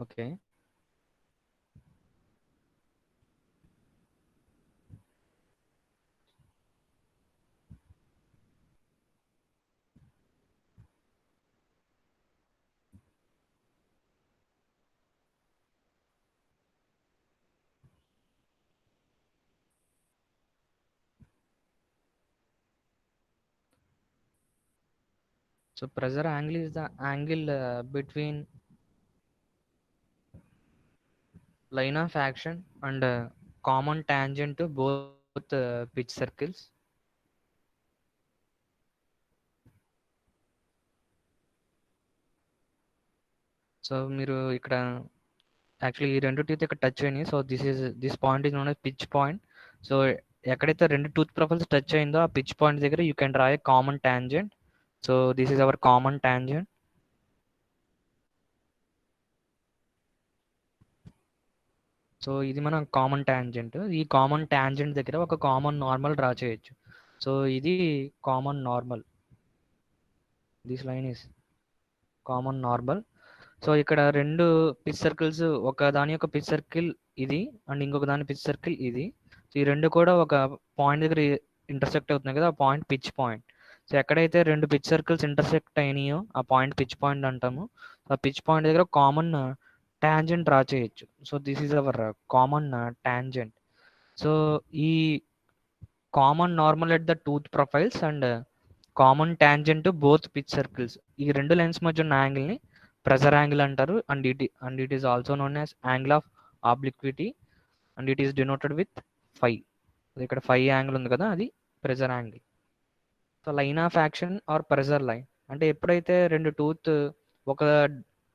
Okay. So pressure angle is the angle between line of action and common tangent to both pitch circles. So మీరు ఇక్కడ actually ఈ రెండు teeth ఇక్కడ touch అయినాయి. So this point is known as pitch point. So ఎక్కడైతే రెండు tooth profiles touch అయిందో ఆ పిచ్ పాయింట్ దగ్గర you can draw a common tangent. So this is our common tangent. So ఇది మన కామన్ టాంజెంట్. ఈ కామన్ టాంజెంట్ దగ్గర ఒక కామన్ నార్మల్ డ్రా చేయొచ్చు. సో ఇది common normal. This line is common normal. So ఇక్కడ రెండు పిచ్ సర్కిల్స్, ఒక దాని యొక్క పిచ్ సర్కిల్ ఇది అండ్ ఇంకొక దాని పిచ్ సర్కిల్ ఇది. సో ఈ రెండు కూడా ఒక పాయింట్ దగ్గర ఇంటర్సెక్ట్ అవుతున్నాయి కదా, ఆ పాయింట్ పిచ్ పాయింట్. సో ఎక్కడైతే రెండు పిచ్ సర్కిల్స్ ఇంటర్సెక్ట్ అయినాయో ఆ పాయింట్ పిచ్ పాయింట్ అంటాము. ఆ పిచ్ పాయింట్ దగ్గర కామన్ టాంజెంట్ డ్రా చేయొచ్చు. So this is our common tangent. So ఈ common normal at the tooth profiles and common tangent to both pitch circles, ఈ రెండు lines మధ్య ఉన్న యాంగిల్ని ప్రెజర్ యాంగిల్ అంటారు. And it is also known as angle of obliquity and it is denoted with phi. ఇక్కడ phi angle ఉంది కదా, అది pressure angle. So line of action or pressure line అంటే ఎప్పుడైతే రెండు టూత్, ఒక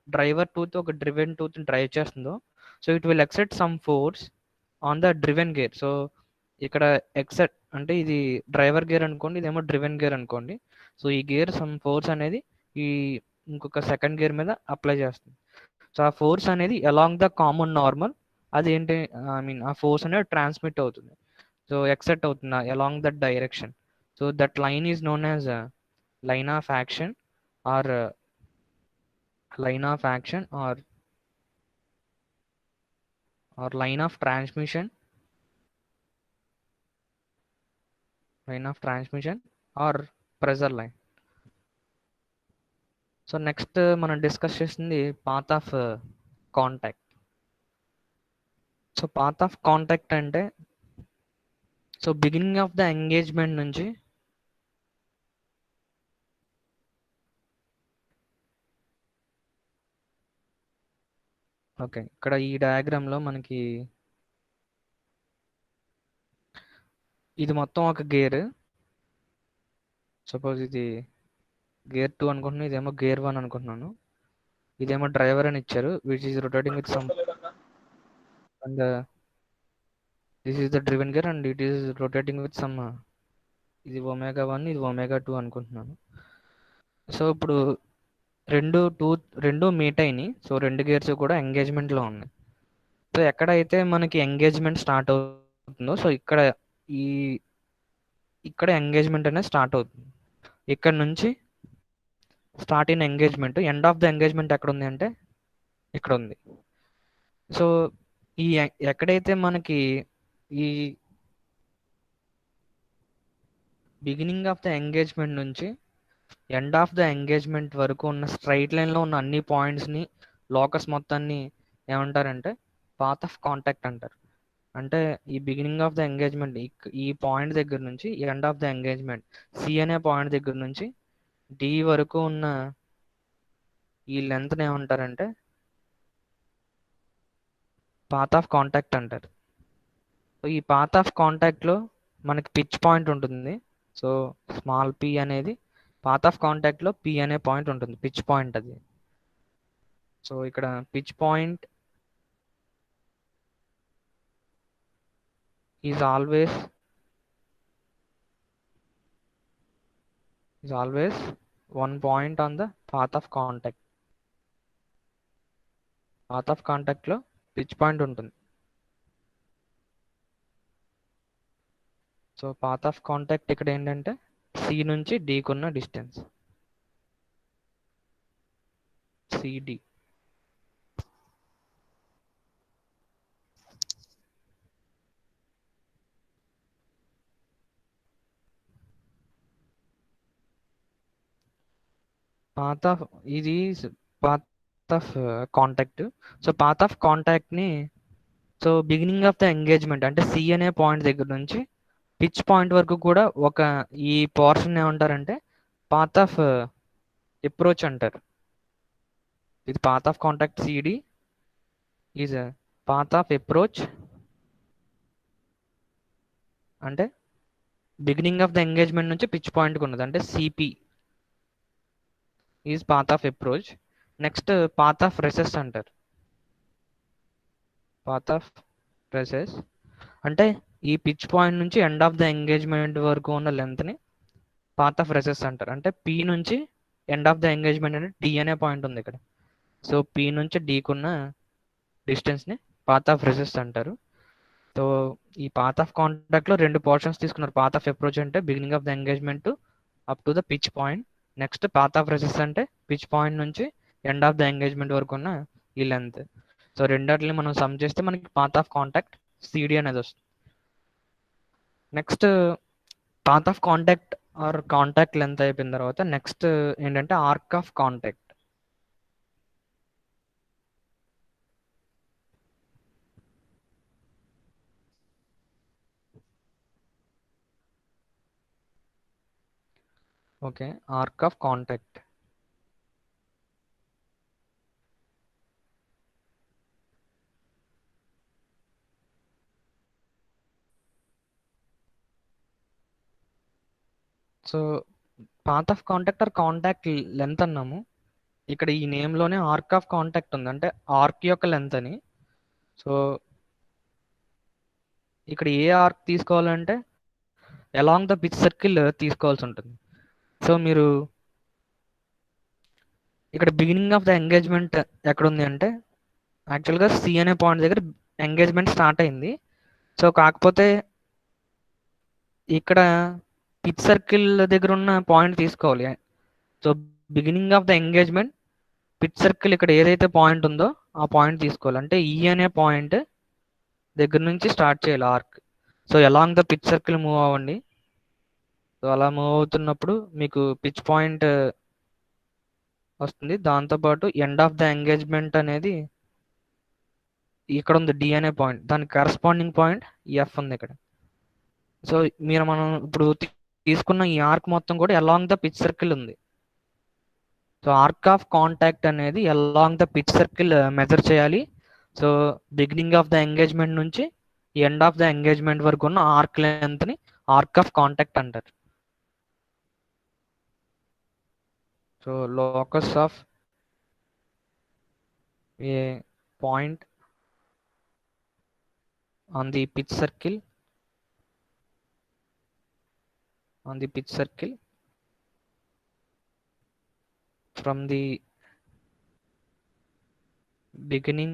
డ్రైవర్ టూత్ ఒక డ్రివెన్ టూత్ డ్రైవ్ చేస్తుందో, so it will exert some force on the driven gear. So ఇక్కడ ఎక్సెట్ అంటే ఇది డ్రైవర్ గేర్ అనుకోండి, ఇదేమో డ్రివెన్ గేర్ అనుకోండి. సో ఈ గేర్ సమ్ ఫోర్స్ అనేది ఈ ఇంకొక సెకండ్ గేర్ మీద అప్లై చేస్తుంది. సో ఆ ఫోర్స్ అనేది అలాంగ్ ద కామన్ నార్మల్, అది ఏంటి, ఐ మీన్ ఆ ఫోర్స్ అనేది ట్రాన్స్మిట్ అవుతుంది. సో ఎక్సెట్ అవుతుంది along that direction. So that line is known as line of action or line of action or line of transmission, line of transmission or pressure line. So next మనం discuss చేసింది path of contact. So path of contact అంటే, so beginning of the engagement నుంచి okay, ఇక్కడ ఈ డయాగ్రామ్లో మనకి ఇది మొత్తం ఒక గేర్. సపోజ్ ఇది గేర్ 2 అనుకుంటున్నాను, ఇదేమో గేర్ 1 అనుకుంటున్నాను. ఇదేమో డ్రైవర్ అని ఇచ్చారు which is rotating with some, and this is the driven gear and it is rotating with some, ఇది ఒమేగా 1, ఇది ఒమేగా 2 అనుకుంటున్నాను. సో ఇప్పుడు రెండు మీట్ అయినాయి. సో రెండు గేర్స్ కూడా ఎంగేజ్మెంట్లో ఉన్నాయి. సో ఎక్కడైతే మనకి ఎంగేజ్మెంట్ స్టార్ట్ అవుతుందో, సో ఈ ఇక్కడ ఎంగేజ్మెంట్ అనేది స్టార్ట్ అవుతుంది. ఇక్కడ నుంచి స్టార్ట్ అయిన engagement, end of the engagement ఎక్కడ ఉంది అంటే ఇక్కడ ఉంది. సో ఈ ఎక్కడైతే మనకి ఈ బిగినింగ్ ఆఫ్ ద ఎంగేజ్మెంట్ నుంచి ఎండ్ ఆఫ్ ద ఎంగేజ్మెంట్ వరకు ఉన్న స్ట్రైట్ లైన్లో ఉన్న అన్ని పాయింట్స్ని, లోకస్ మొత్తాన్ని ఏమంటారంటే పాత్ ఆఫ్ కాంటాక్ట్ అంటారు. అంటే ఈ బిగినింగ్ ఆఫ్ ద ఎంగేజ్మెంట్ ఈ పాయింట్ దగ్గర నుంచి end of the engagement C అనే పాయింట్ దగ్గర నుంచి డి వరకు ఉన్న ఈ లెంత్ని ఏమంటారంటే పాత్ ఆఫ్ కాంటాక్ట్ అంటారు. సో ఈ పాత్ ఆఫ్ కాంటాక్ట్లో మనకి పిచ్ పాయింట్ ఉంటుంది. సో స్మాల్ పి అనేది పాత్ ఆఫ్ కాంటాక్ట్లో పి అనే పాయింట్ ఉంటుంది, పిచ్ పాయింట్ అది. సో ఇక్కడ pitch point is always one point on the path of contact. Path of కాంటాక్ట్లో పిచ్ పాయింట్ ఉంటుంది. సో పాత్ ఆఫ్ కాంటాక్ట్ ఇక్కడ ఏంటంటే సి నుంచి డీకున్న డిస్టెన్స్ సిడి. పాత్ ఆఫ్ ఇది path of contact. So path of కాంటాక్ట్ని so beginning of the engagement అంటే C అనే పాయింట్ దగ్గర నుంచి పిచ్ పాయింట్ వరకు కూడా ఒక ఈ పోర్షన్ ఏమంటారంటే పాత్ ఆఫ్ అప్రోచ్ అంటారు. ఇది path of contact CD is path of approach అంటే బిగినింగ్ ఆఫ్ ద ఎంగేజ్మెంట్ నుంచి పిచ్ పాయింట్కి ఉన్నది అంటే CP is path of approach. Next path of recess అంటారు. పాత్ ఆఫ్ రెసెస్ అంటే ఈ పిచ్ పాయింట్ నుంచి ఎండ్ ఆఫ్ ద ఎంగేజ్మెంట్ వరకు ఉన్న లెంత్ని పాత్ ఆఫ్ రెసెస్ అంటారు. అంటే పి నుంచి ఎండ్ ఆఫ్ ద ఎంగేజ్మెంట్ అంటే డి అనే పాయింట్ ఉంది ఇక్కడ. సో పి నుంచి డీకున్న డిస్టెన్స్ని పాత్ ఆఫ్ రెసెస్ అంటారు. సో ఈ పాత్ ఆఫ్ కాంటాక్ట్లో రెండు పోర్షన్స్ తీసుకున్నారు. పాత్ ఆఫ్ అప్రోచ్ అంటే beginning of the engagement up to the pitch point. Next path of recess అంటే పిచ్ పాయింట్ నుంచి ఎండ్ ఆఫ్ ద ఎంగేజ్మెంట్ వరకు ఉన్న ఈ లెంత్. సో రెండాటిని మనం సమ్ చేస్తే మనకి పాత్ ఆఫ్ కాంటాక్ట్ సిడి అనేది వస్తుంది. Next path of contact or contact length అయిపోయిన తర్వాత నెక్స్ట్ ఏంటంటే arc of contact. Okay, arc of contact. So path of contact or contact length అన్నాము. ఇక్కడ ఈ నేమ్లోనే ఆర్క్ ఆఫ్ కాంటాక్ట్ ఉంది అంటే ఆర్క్ యొక్క లెంత్ అని. సో ఇక్కడ ఏ ఆర్క్ తీసుకోవాలంటే అలాంగ్ ద పిచ్ సర్కిల్ తీసుకోవాల్సి ఉంటుంది. సో మీరు ఇక్కడ బిగినింగ్ ఆఫ్ ద ఎంగేజ్మెంట్ ఎక్కడ ఉంది అంటే యాక్చువల్గా సి అనే పాయింట్ దగ్గర ఎంగేజ్మెంట్ స్టార్ట్ అయింది. సో కాకపోతే ఇక్కడ పిచ్ సర్కిల్ దగ్గర ఉన్న పాయింట్ తీసుకోవాలి. So beginning of the engagement pitch circle ఇక్కడ ఏదైతే పాయింట్ ఉందో ఆ పాయింట్ తీసుకోవాలి. అంటే ఈ అనే పాయింట్ దగ్గర నుంచి స్టార్ట్ చేయాలి arc. So along the pitch circle move అవ్వండి. సో అలా మూవ్ అవుతున్నప్పుడు మీకు పిచ్ పాయింట్ వస్తుంది. దాంతోపాటు ఎండ్ ఆఫ్ ద ఎంగేజ్మెంట్ అనేది ఇక్కడ ఉంది డి అనే పాయింట్, దానికి కరస్పాండింగ్ పాయింట్ ఎఫ్ ఉంది ఇక్కడ. సో మనం ఇప్పుడు తీసుకున్న ఈ ఆర్క్ మొత్తం కూడా అలాంగ్ ద పిచ్ సర్కిల్ ఉంది. సో ఆర్క్ ఆఫ్ కాంటాక్ట్ అనేది along the pitch circle measure చేయాలి. So beginning of the engagement నుంచి ఎండ్ ఆఫ్ ద ఎంగేజ్మెంట్ వరకు ఉన్న ఆర్క్ లెంత్ని ఆర్క్ ఆఫ్ కాంటాక్ట్ అంటారు. So locus of a point on the pitch circle from the beginning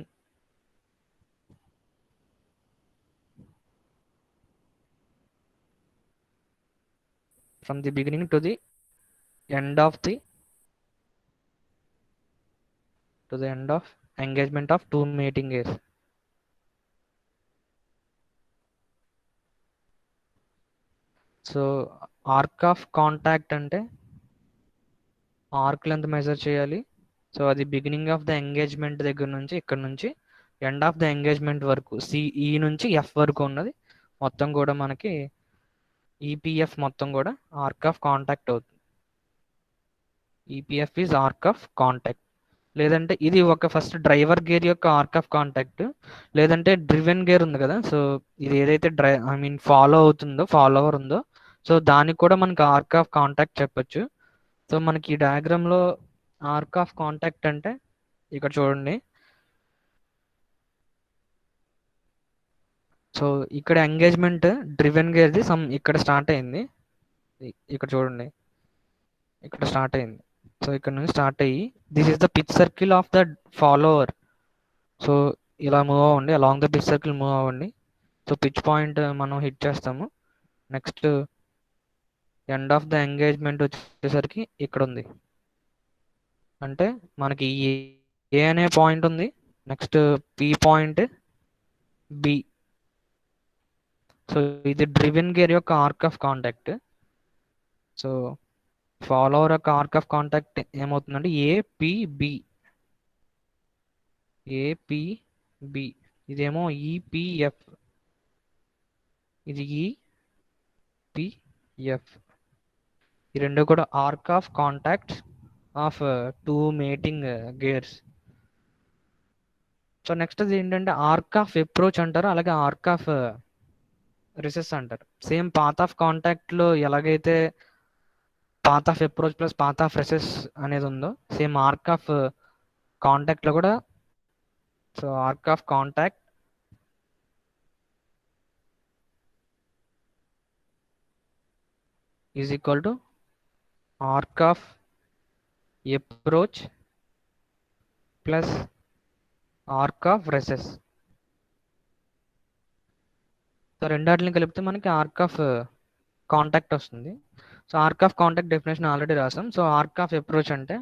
to the end of engagement of two mating hairs. So arc of contact అంటే arc length measure చేయాలి. So అది beginning of the engagement దగ్గర నుంచి ఇక్కడ నుంచి end of the engagement వరకు CE నుంచి F వరకు ఉన్నది మొత్తం కూడా మనకి ఈపీఎఫ్ మొత్తం కూడా ఆర్క్ ఆఫ్ కాంటాక్ట్ అవుతుంది. EPF is arc of contact. లేదంటే ఇది ఒక ఫస్ట్ డ్రైవర్ గేర్ యొక్క ఆర్క్ ఆఫ్ కాంటాక్ట్, లేదంటే డ్రివెన్ గేర్ ఉంది కదా. సో ఇది ఏదైతే ఫాలోవర్ ఉందో సో దానికి కూడా మనకి ఆర్క్ ఆఫ్ కాంటాక్ట్ చెప్పొచ్చు. సో మనకి ఈ డయాగ్రామ్లో ఆర్క్ ఆఫ్ కాంటాక్ట్ అంటే ఇక్కడ చూడండి. సో ఇక్కడ ఎంగేజ్మెంట్ డ్రివెన్ గేర్ది ఇక్కడ స్టార్ట్ అయింది. ఇక్కడ చూడండి, ఇక్కడ స్టార్ట్ అయింది. సో ఇక్కడ నుంచి స్టార్ట్ అయ్యి this is the pitch circle of the follower. So ఇలా మూవ్ అవ్వండి, along the pitch circle move అవ్వండి. సో పిచ్ పాయింట్ మనం హిట్ చేస్తాము. Next end of the engagement వచ్చేసరికి ఇక్కడ ఉంది. అంటే మనకి ఏ అనే పాయింట్ ఉంది, next P point, B. So ఇది డ్రివెన్ గేర్ యొక్క arc of contact. So follower యొక్క ఆర్క్ ఆఫ్ కాంటాక్ట్ ఏమవుతుందంటే ఏపీబి. ఏపీబి ఇదేమో ఈపిఎఫ్, ఇది ఈపిఎఫ్. ఈ రెండు కూడా arc of contact of two mating gears. So next అది ఏంటంటే ఆర్క్ ఆఫ్ అప్రోచ్ అంటారు, అలాగే ఆర్క్ ఆఫ్ రిసెస్ అంటారు. సేమ్ పాత్ ఆఫ్ కాంటాక్ట్ లో ఎలాగైతే path of approach plus path of recess అనేది ఉందో, సేమ్ ఆర్క్ ఆఫ్ కాంటాక్ట్ లో కూడా. So arc of contact is equal to arc of approach plus arc of recess. So రెండాటిని కలిపితే మనకి ఆర్క్ ఆఫ్ కాంటాక్ట్ వస్తుంది. So arc of contact definition already రాసాం. So arc of approach అంటే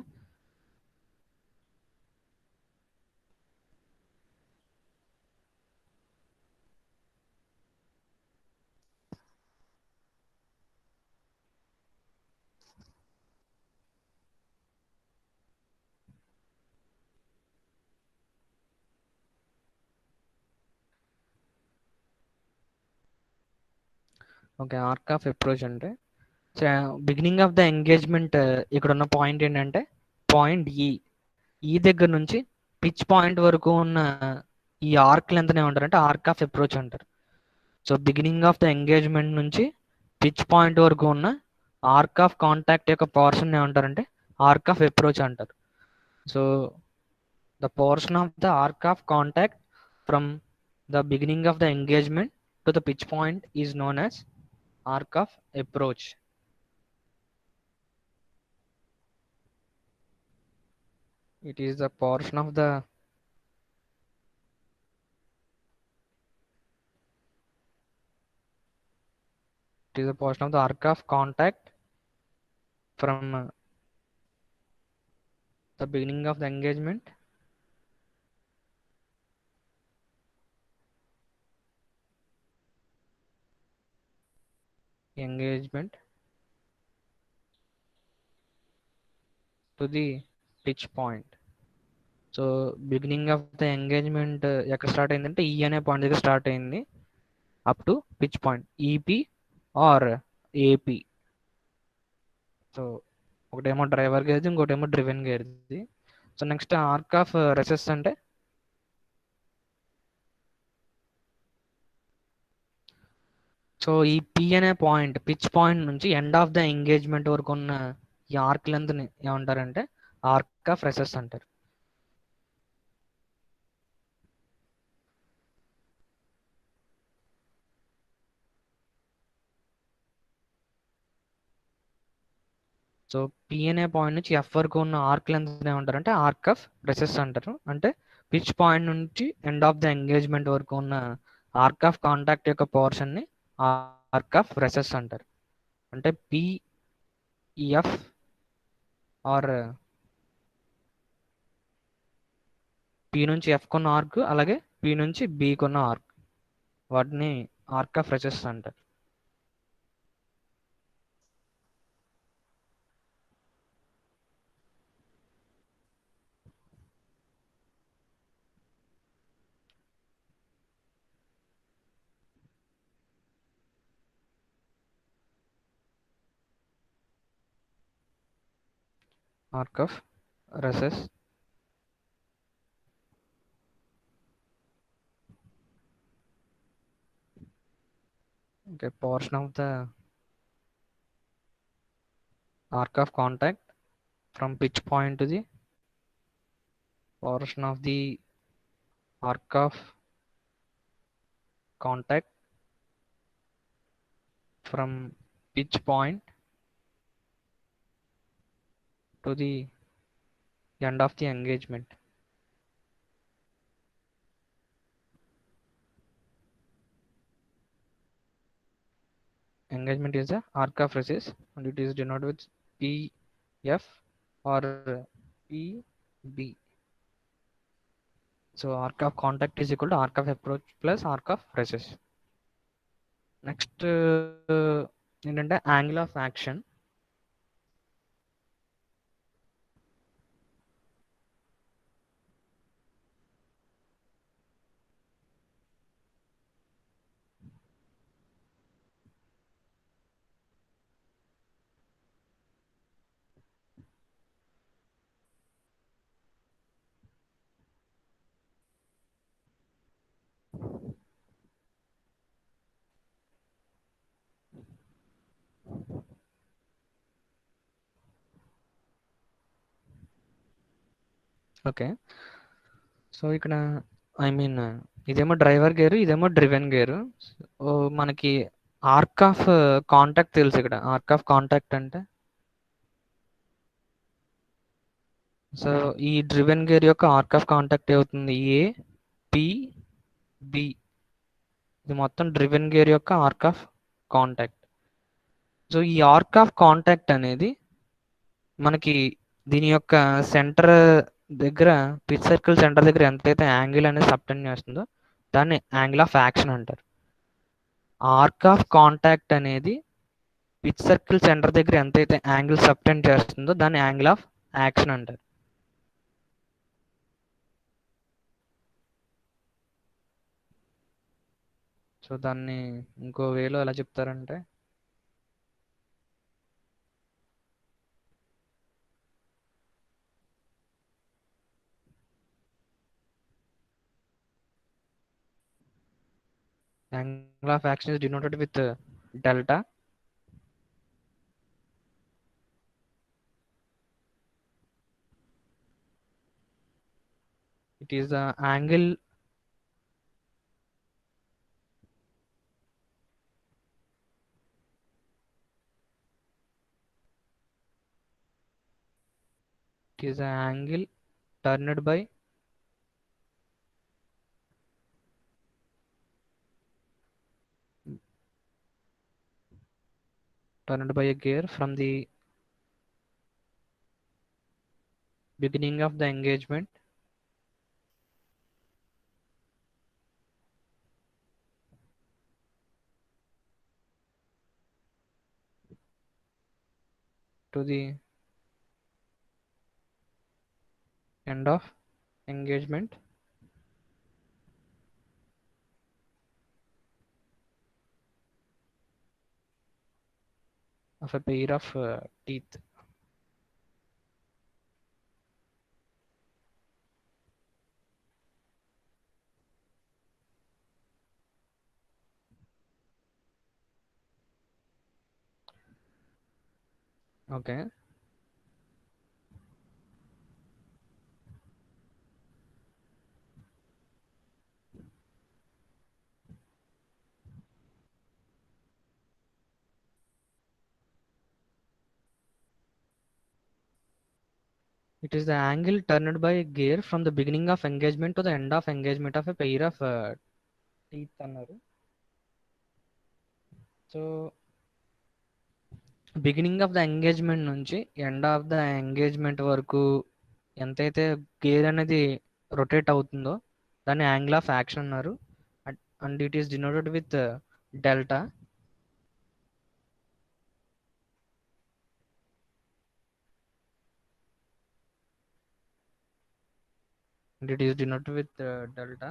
okay, arc of approach అంటే beginning of the engagement. ఇక్కడ ఉన్న point ఏంటంటే పాయింట్ ఈ దగ్గర నుంచి పిచ్ పాయింట్ వరకు ఉన్న ఈ ఆర్క్ లెంత్ ఏమంటారంటే ఆర్క్ ఆఫ్ అప్రోచ్ అంటారు. So beginning of the engagement నుంచి పిచ్ పాయింట్ వరకు ఉన్న ఆర్క్ ఆఫ్ కాంటాక్ట్ యొక్క పోర్షన్ ఏమంటారంటే ఆర్క్ ఆఫ్ అప్రోచ్ అంటారు. So the portion of the arc of contact from the beginning of the engagement to the pitch point is known as arc of approach. It is the portion of the it is a portion of the arc of contact from the beginning of the engagement to the pitch point. So beginning of the engagement ఎక్కడ start అయిందంటే ఈ అనే point దగ్గర start అయింది up to pitch point EP or AP. So ఒకటేమో driver గేర్ది, ఇంకోటేమో driven గేర్ది. So next arc of recess అంటే సో ఈ పి అనే పాయింట్ పిచ్ పాయింట్ నుంచి ఎండ్ ఆఫ్ ద ఎంగేజ్మెంట్ వరకు ఉన్న ఈ ఆర్క్ లెంత్ని ఏమంటారంటే ఆర్క్ ఆఫ్ రెసెస్ అంటారు. సో పి అనే పాయింట్ నుంచి ఎఫ్ వరకు ఉన్న ఆర్క్ లెంత్ ఏమంటారంటే ఆర్క్ ఆఫ్ రెసెస్ అంటారు. అంటే పిచ్ పాయింట్ నుంచి ఎండ్ ఆఫ్ ద ఎంగేజ్మెంట్ వరకు ఉన్న ఆర్క్ ఆఫ్ కాంటాక్ట్ యొక్క పోర్షన్ని ఆర్క్ ఆఫ్ రెసెస్ అంటారు. అంటే పిఎఫ్ ఆర్ పి నుంచి ఎఫ్ కొన్న ఆర్క్, అలాగే పి నుంచి బి కొన్న ఆర్క్, వాటిని ఆర్క్ ఆఫ్ రెసెస్ అంటారు. Arc of recess okay, portion of the arc of contact from pitch point to the portion of the arc of contact from pitch point to the end of the engagement. Engagement is the arc of resist and it is denoted with PF or PB. So arc of contact is equal to arc of approach plus arc of resist. Next ఏంటంటే angle of action. Okay. So, ఇక్కడ I mean ఇదేమో driver gear, ఇదేమో driven gear. So, మనకి arc of contact తెలుసు ఇక్కడ. Arc of contact అంటే so, ఈ driven gear యొక్క ఆర్క్ ఆఫ్ కాంటాక్ట్ ఏవుతుంది? A, P, B. ఇది మొత్తం డ్రివెన్ గేర్ యొక్క ఆర్క్ ఆఫ్ కాంటాక్ట్. సో, ఈ ఆర్క్ ఆఫ్ కాంటాక్ట్ అనేది మనకి దీని యొక్క సెంటర్ దగ్గర, పిచ్ సర్కిల్ సెంటర్ దగ్గర ఎంతైతే యాంగిల్ అనేది సబ్టెండ్ చేస్తుందో దాన్ని యాంగిల్ ఆఫ్ యాక్షన్ అంటారు. ఆర్క్ ఆఫ్ కాంటాక్ట్ అనేది పిచ్ సర్కిల్ సెంటర్ దగ్గర ఎంతైతే యాంగిల్ సబ్టెండ్ చేస్తుందో దాన్ని యాంగిల్ ఆఫ్ యాక్షన్ అంటారు. సో దాన్ని ఇంకో వేలో ఎలా చెప్తారంటే angle of action is denoted with delta. It is the angle it is the angle turned by a gear from the beginning of the engagement to the end of engagement of a pair of teeth. Okay. It is the angle turned by a gear from the beginning of engagement to the end of engagement of a pair of teeth అన్నారు. So beginning of the engagement నుంచి end of the engagement వరకు ఎంతైతే gear అనేది rotate అవుతుందో దాన్ని angle of action అన్నారు. And it is denoted with delta. And it is denoted with delta.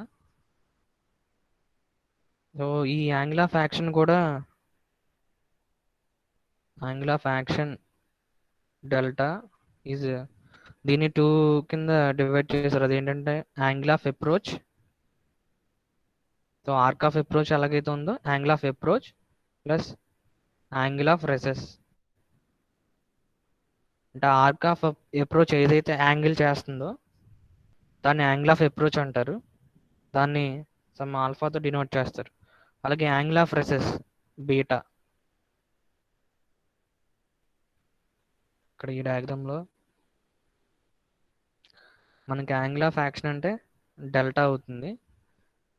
So ఈ angle of action కూడా angle of action delta is దీన్ని టూ కింద డివైడ్ చేశారు. అదేంటంటే angle of approach. So arc of approach ఎలాగైతే ఉందో angle of approach plus angle of recess. అంటే arc of approach ఏదైతే యాంగిల్ చేస్తుందో దాన్ని యాంగిల్ ఆఫ్ అప్రోచ్ అంటారు. దాన్ని సమ్ ఆల్ఫాతో డినోట్ చేస్తారు. అలాగే యాంగిల్ ఆఫ్ రెసెస్ బీటా. ఇక్కడ ఈ డయాగ్రామ్లో మనకి యాంగిల్ ఆఫ్ యాక్షన్ అంటే డెల్టా అవుతుంది.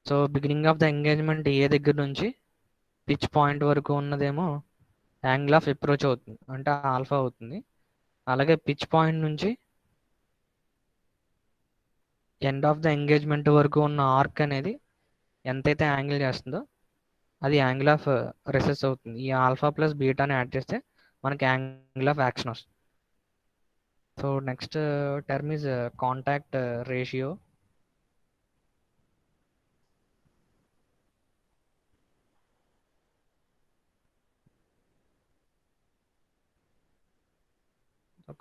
So beginning of the engagement A దగ్గర నుంచి పిచ్ పాయింట్ వరకు ఉన్నదేమో యాంగిల్ ఆఫ్ అప్రోచ్ అవుతుంది, అంటే ఆల్ఫా అవుతుంది. అలాగే పిచ్ పాయింట్ నుంచి ఎండ్ ఆఫ్ ద ఎంగేజ్మెంట్ వరకు ఉన్న ఆర్క్ అనేది ఎంతైతే యాంగిల్ చేస్తుందో అది యాంగిల్ ఆఫ్ రెసెస్ అవుతుంది. ఈ ఆల్ఫా ప్లస్ బీటాని యాడ్ చేస్తే మనకి యాంగిల్ ఆఫ్ యాక్షన్ వస్తుంది. So next term is contact ratio.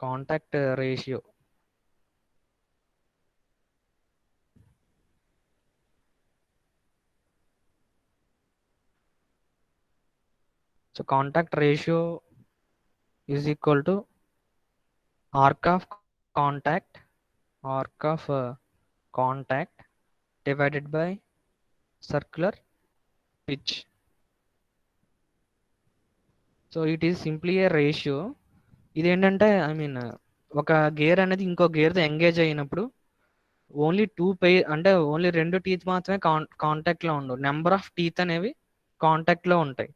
Contact ratio so contact ratio is equal to arc of contact arc of contact divided by circular pitch. So it is simply A ratio. ఇదేంటంటే I mean ఒక gear అనేది ఇంకో గేర్తో engage అయినప్పుడు only అంటే only రెండు teeth మాత్రమే కాంటాక్ట్లో ఉండవు, నెంబర్ ఆఫ్ టీత్ అనేవి కాంటాక్ట్లో ఉంటాయి.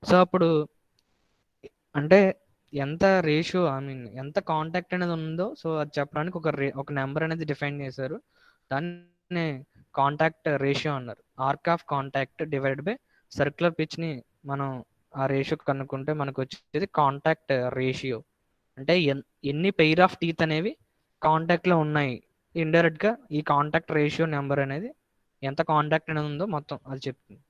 సో అప్పుడు అంటే ఎంత రేషియో ఐ మీన్ ఎంత కాంటాక్ట్ అనేది ఉందో సో అది చెప్పడానికి ఒక నెంబర్ అనేది డిఫైన్ చేశారు. దాన్ని కాంటాక్ట్ రేషియో అన్నారు. Arc of contact divide by circular pitch ని మనం ఆ రేషియో కనుక్కుంటే మనకు వచ్చేది కాంటాక్ట్ రేషియో. అంటే ఎన్ని పెయిర్ ఆఫ్ టీత్ అనేవి కాంటాక్ట్ లో ఉన్నాయి, ఇండైరెక్ట్ గా ఈ కాంటాక్ట్ రేషియో నెంబర్ అనేది ఎంత కాంటాక్ట్ అనేది ఉందో మొత్తం అది చెప్తుంది.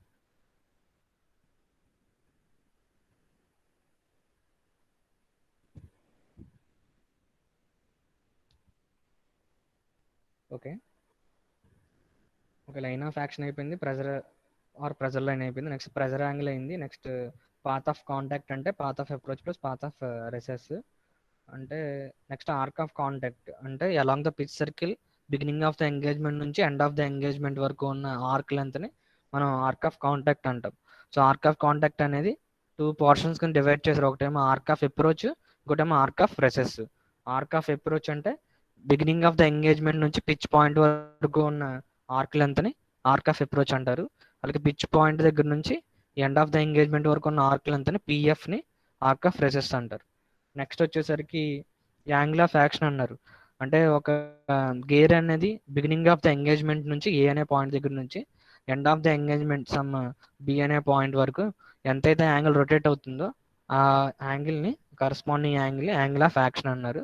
ఓకే, ఒక లైన్ ఆఫ్ యాక్షన్ అయిపోయింది, ప్రెజర్ లైన్ అయిపోయింది, నెక్స్ట్ ప్రెజర్ యాంగిల్ అయింది, నెక్స్ట్ పాత్ ఆఫ్ కాంటాక్ట్ అంటే path of approach plus path of recess. అంటే నెక్స్ట్ ఆర్క్ ఆఫ్ కాంటాక్ట్ అంటే along the pitch circle beginning of the engagement నుంచి end of the engagement వరకు ఉన్న arc length ని మనం arc of contact అంటాం. So arc of contact అనేది two portions కింద డివైడ్ చేశారు. ఒకటేమో ఆర్క్ ఆఫ్ అప్రోచ్, ఇంకోటేమో arc of recess. Arc of approach అంటే బిగినింగ్ ఆఫ్ ద ఎంగేజ్మెంట్ నుంచి పిచ్ పాయింట్ వరకు ఉన్న ఆర్క్ లెంత్ ని ఆర్క్ ఆఫ్ అప్రోచ్ అంటారు. అలాగే పిచ్ పాయింట్ దగ్గర నుంచి ఎండ్ ఆఫ్ ద ఎంగేజ్మెంట్ వరకు ఉన్న ఆర్క్ లెంత్ ని పిఎఫ్ ని ఆర్క్ ఆఫ్ రెసెస్ అంటారు. నెక్స్ట్ వచ్చేసరికి యాంగిల్ ఆఫ్ యాక్షన్ అన్నారు. అంటే ఒక గేర్ అనేది బిగినింగ్ ఆఫ్ ద ఎంగేజ్మెంట్ నుంచి ఏ అనే పాయింట్ దగ్గర నుంచి end of the engagement some B అనే పాయింట్ వరకు ఎంతైతే యాంగిల్ రొటేట్ అవుతుందో ఆ యాంగిల్ని కరస్పాండింగ్ యాంగిల్ ఆఫ్ యాక్షన్ అన్నారు.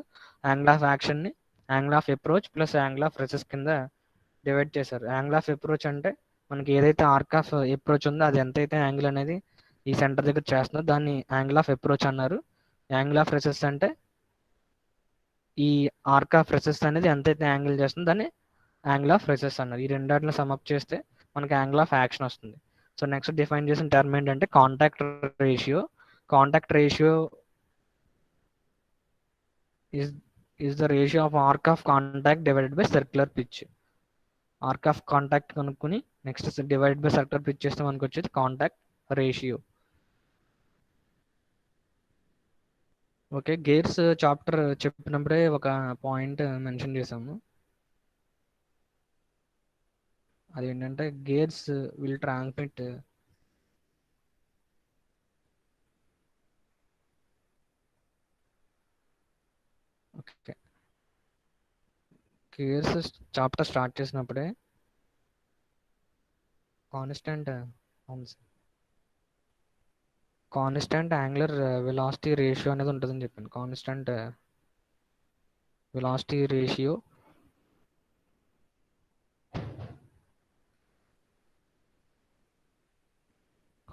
యాంగిల్ ఆఫ్ యాక్షన్ని angle of approach plus angle of recess కింద డివైడ్ చేశారు. యాంగిల్ ఆఫ్ అప్రోచ్ అంటే మనకి ఏదైతే ఆర్క్ ఆఫ్ అప్రోచ్ ఉందో అది ఎంతైతే యాంగిల్ అనేది ఈ సెంటర్ దగ్గర చేస్తుందో దాన్ని యాంగిల్ ఆఫ్ అప్రోచ్ అన్నారు. యాంగిల్ ఆఫ్ రెసెస్ అంటే ఈ ఆర్క్ ఆఫ్ రెసెస్ అనేది ఎంతైతే యాంగిల్ చేస్తుందో దాన్ని యాంగిల్ ఆఫ్ రెసెస్ అన్నారు. ఈ రెండాటిని సమ్అప్ చేస్తే మనకి యాంగిల్ ఆఫ్ యాక్షన్ వస్తుంది. సో నెక్స్ట్ డిఫైన్ చేసిన టర్మ్ ఏంటంటే contact ratio. Contact ratio is the ratio of arc of contact divided by circular pitch. Arc of contact కనుక్కొని next divide by circular pitch చేస్తే మనకు వచ్చేది contact ratio. Okay, gears chapter చెప్పినప్పుడే ఒక point mention చేసాము. అదేంటంటే gears will transmit okay gears chapter start చేసినప్పుడే constant constant angular velocity ratio అనేది ఉంటుందని చెప్పాను. Constant velocity ratio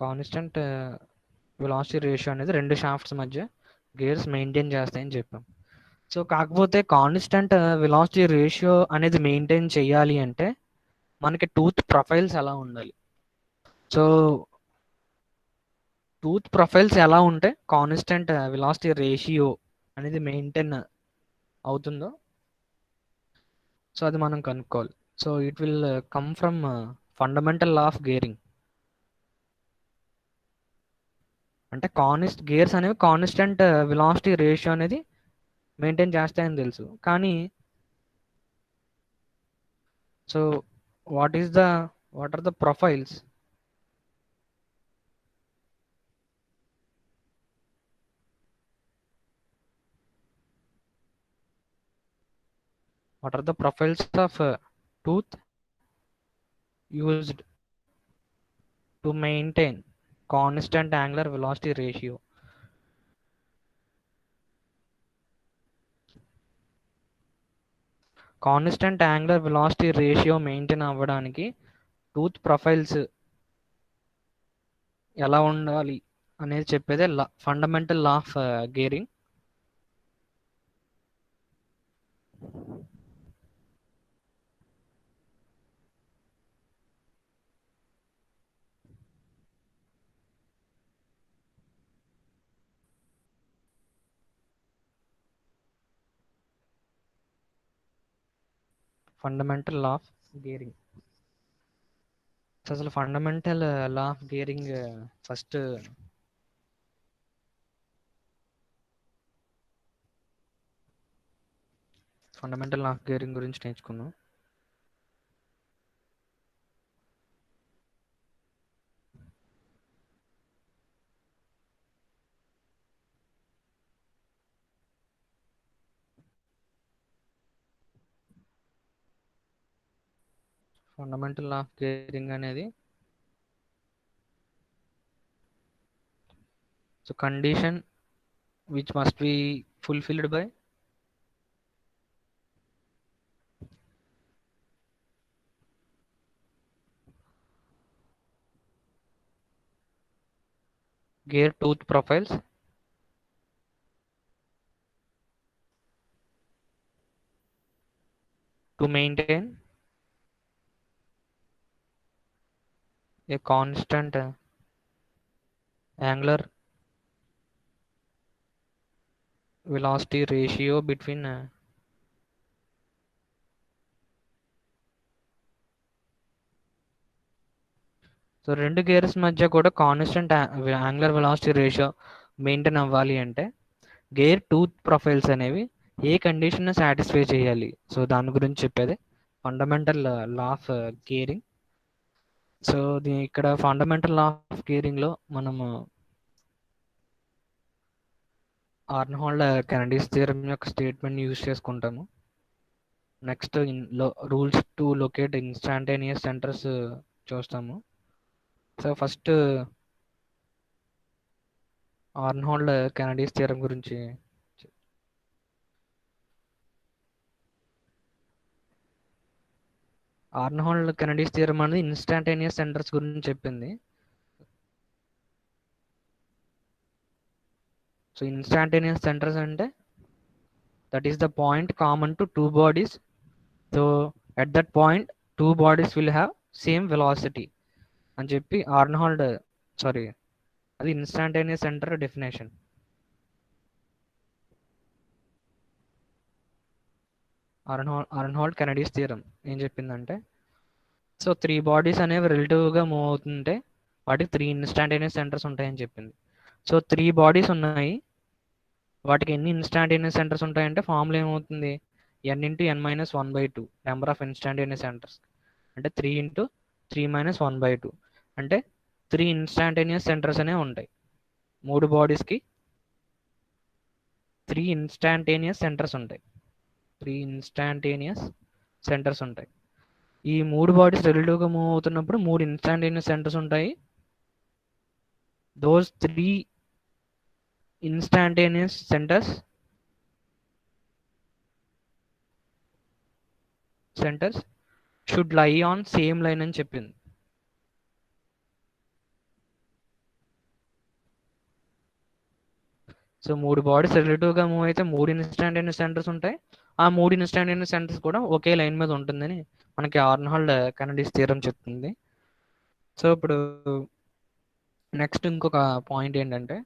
constant velocity ratio అనేది రెండు షాఫ్ట్స్ మధ్య గేర్స్ మెయింటైన్ చేస్తాయని చెప్పాం. సో కాకపోతే కాన్స్టెంట్ వెలాసిటీ రేషియో అనేది మెయింటైన్ చేయాలి అంటే మనకి టూత్ ప్రొఫైల్స్ ఎలా ఉండాలి. సో టూత్ ప్రొఫైల్స్ ఎలా ఉంటే కాన్స్టెంట్ వెలాసిటీ రేషియో అనేది మెయింటైన్ అవుతుందో సో అది మనం కనుక్కోవాలి. So it will come from fundamental law of gearing. అంటే గేర్స్ అనేవి కాన్స్టెంట్ వెలాసిటీ రేషియో అనేది మెయింటైన్ చేస్తాయని తెలుసు. కానీ so what are the profiles of tooth used to maintain constant angular velocity ratio. Constant angular velocity ratio maintain అవ్వడానికి tooth profiles ఎలా ఉండాలి అనేది చెప్పేదే fundamental law of gearing. Fundamental law of gearing. అసలు fundamental law of gearing first fundamental law of gearing గురించి నేర్చుకున్నాం. Fundamental law of gearing అనేది so condition which must be fulfilled by gear tooth profiles to maintain a constant angular velocity ratio between so రెండు gears మధ్య కూడా constant angular velocity ratio maintain అవ్వాలి అంటే gear tooth profiles అనేవి ఏ condition satisfy చేయాలి. So దాని గురించి చెప్పేది fundamental law of gearing. So ఇక్కడ ఫండమెంటల్ లా ఆఫ్ గేరింగ్ లో మనము ఆర్న్హోల్డ్ కెనడీస్ థియరం యొక్క స్టేట్మెంట్ యూజ్ చేసుకుంటాము. Next rules to locate instantaneous centres చూస్తాము. సో ఫస్ట్ ఆర్న్హోల్డ్ కెనడీస్ థియరం గురించి. ఆర్న్హోల్డ్ కెనడీస్ థియరం అనేది ఇన్స్టాంటేనియస్ సెంటర్స్ గురించి చెప్పింది. సో ఇన్స్టాంటేనియస్ సెంటర్స్ అంటే that is the point common to two bodies. So at that point two bodies will have same velocity అని చెప్పి Aronhold అది instantaneous centre definition. Aronhold Kennedy's theorem ఏం చెప్పిందంటే so three bodies అనేవి రిలేటివ్గా move అవుతుంటే వాటికి three instantaneous centres ఉంటాయని చెప్పింది. సో త్రీ బాడీస్ ఉన్నాయి, వాటికి ఎన్ని ఇన్స్టాంటేనియస్ సెంటర్స్ ఉంటాయంటే ఫార్ములా ఏమవుతుంది, n into n minus 1/2 number of instantaneous centres అంటే 3 ఇంటూ 3 మైనస్ 1/2 అంటే 3 ఇన్స్టాంటేనియస్ సెంటర్స్ అనేవి ఉంటాయి. మూడు బాడీస్కి 3 ఇన్స్టాంటేనియస్ సెంటర్స్ ఉంటాయి. 3 ఇన్స్టాంటేనియస్ సెంటర్స్ ఉంటాయి. ఈ మూడు బాడీస్ రిలేటివ్గా మూవ్ అవుతున్నప్పుడు 3 ఇన్స్టాంటేనియస్ సెంటర్స్ ఉంటాయి. Those 3 instantaneous centres should lie on same line అని చెప్పింది. సో మూడు బాడీస్ రిలేటివ్గా మూవ్ అయితే 3 ఇన్స్టాంటేనియస్ సెంటర్స్ ఉంటాయి. ఆ 3 ఇన్స్టాంటేనియస్ సెంటర్స్ కూడా ఒకే లైన్ మీద ఉంటుందని మనకి ఆర్న్హోల్డ్ కెనడీస్ థియరం చెప్తుంది. సో ఇప్పుడు నెక్స్ట్ ఇంకొక పాయింట్ ఏంటంటే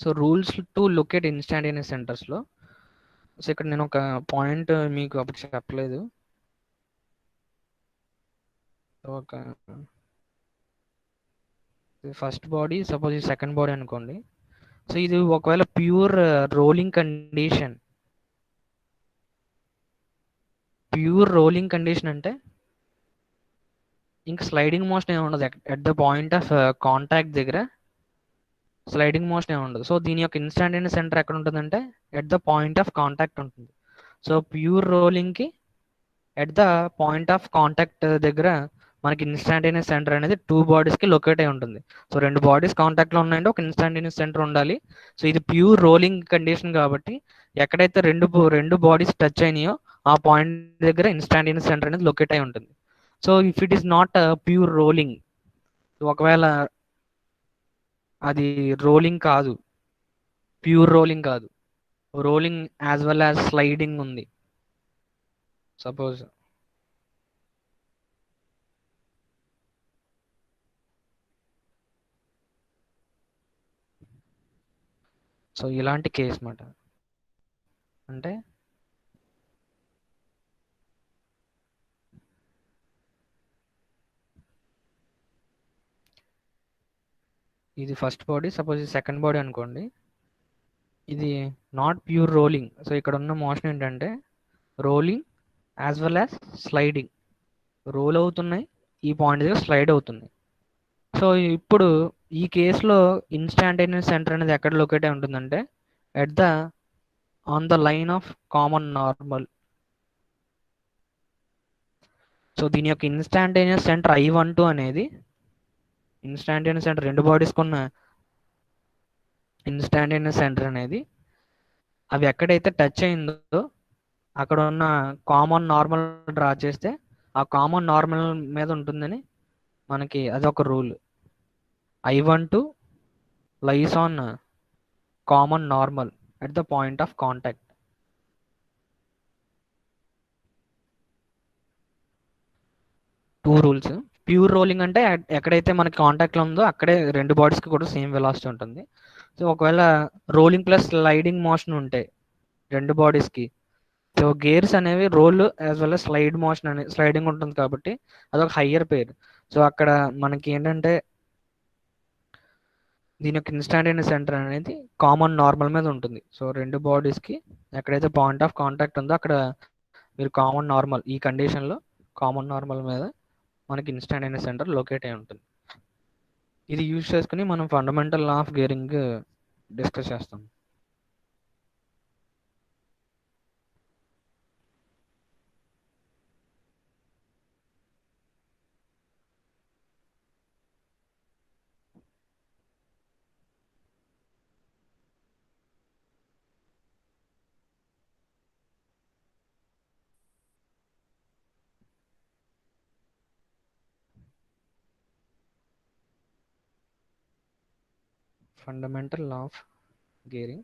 so rules to locate instantaneous సెంటర్స్లో సో ఇక్కడ నేను ఒక పాయింట్ మీకు అప్పుడు చెప్పలేదు. ఒక ఫస్ట్ బాడీ సపోజ్ ఇది సెకండ్ బాడీ అనుకోండి. సో ఇది ఒకవేళ ప్యూర్ రోలింగ్ కండిషన్ అంటే ఇంకా స్లైడింగ్ మోషన్ ఏమి ఉండదు. At the point of contact దగ్గర స్లైడింగ్ మోషన్ ఏమి ఉండదు. సో దీని యొక్క ఇన్స్టాంటేనియస్ సెంటర్ ఎక్కడ ఉంటుందంటే at the point of contact ఉంటుంది. సో ప్యూర్ రోలింగ్కి at the point of contact దగ్గర మనకి ఇన్స్టాంటేనియస్ సెంటర్ అనేది టూ బాడీస్కి లొకేట్ అయి ఉంటుంది. సో రెండు బాడీస్ కాంటాక్ట్లో ఉన్నాయంటే ఒక ఇన్స్టాంటేనియస్ సెంటర్ ఉండాలి. సో ఇది ప్యూర్ రోలింగ్ కండిషన్ కాబట్టి ఎక్కడైతే రెండు బాడీస్ టచ్ అయినాయో ఆ పాయింట్ దగ్గర ఇన్స్టాంటేనియస్ సెంటర్ అనేది లొకేట్ అయి ఉంటుంది. So if it is not pure rolling, ఒకవేళ అది రోలింగ్ కాదు, ప్యూర్ రోలింగ్ కాదు, rolling as well as sliding ఉంది సపోజ్. సో ఇలాంటి కేస్ మాట. అంటే ఇది ఫస్ట్ బాడీ, సపోజ్ ఇది సెకండ్ బాడీ అనుకోండి. ఇది నాట్ ప్యూర్ రోలింగ్. సో ఇక్కడ ఉన్న మోషన్ ఏంటంటే rolling as well as sliding. Roll అవుతున్నాయి, ఈ పాయింట్ దగ్గర స్లైడ్ అవుతుంది. సో ఇప్పుడు ఈ కేసులో ఇన్స్టాంటేనియస్ సెంటర్ అనేది ఎక్కడ లొకేట్ అయి ఉంటుందంటే at the on the line of common normal. So దీని యొక్క ఇన్స్టాంటేనియస్ సెంటర్ I12 అనేది ఇన్స్టాంటేనియస్ సెంటర్ రెండు బాడీస్ కొన్న ఇన్స్టాంటేనియస్ సెంటర్ అనేది అవి ఎక్కడైతే టచ్ అయిందో అక్కడ ఉన్న కామన్ నార్మల్ డ్రా చేస్తే ఆ కామన్ నార్మల్ మీద ఉంటుందని మనకి అదొక rule. I12 lies on common normal at the point of contact. Two rules. Pure rolling అంటే ఎక్కడైతే మనకి కాంటాక్ట్లో ఉందో అక్కడే రెండు బాడీస్కి కూడా సేమ్ వెలాసిటీ ఉంటుంది. సో ఒకవేళ రోలింగ్ ప్లస్ స్లైడింగ్ మోషన్ ఉంటాయి రెండు బాడీస్కి, సో గేర్స్ అనేవి roll as well as slide motion అనేది స్లైడింగ్ ఉంటుంది కాబట్టి అదొక హయ్యర్ పేర్. సో అక్కడ మనకి ఏంటంటే దీని యొక్క ఇన్స్టాంటేనియస్ సెంటర్ అనేది కామన్ నార్మల్ మీద ఉంటుంది. సో రెండు బాడీస్కి ఎక్కడైతే పాయింట్ ఆఫ్ కాంటాక్ట్ ఉందో అక్కడ మీరు కామన్ నార్మల్, ఈ కండిషన్లో కామన్ నార్మల్ మీద మనకి ఇన్స్టాంటేనియస్ సెంటర్ లొకేట్ అయి ఉంటుంది. ఇది యూజ్ చేసుకుని మనం fundamental law of gearing discuss చేస్తాం. Fundamental law of gearing.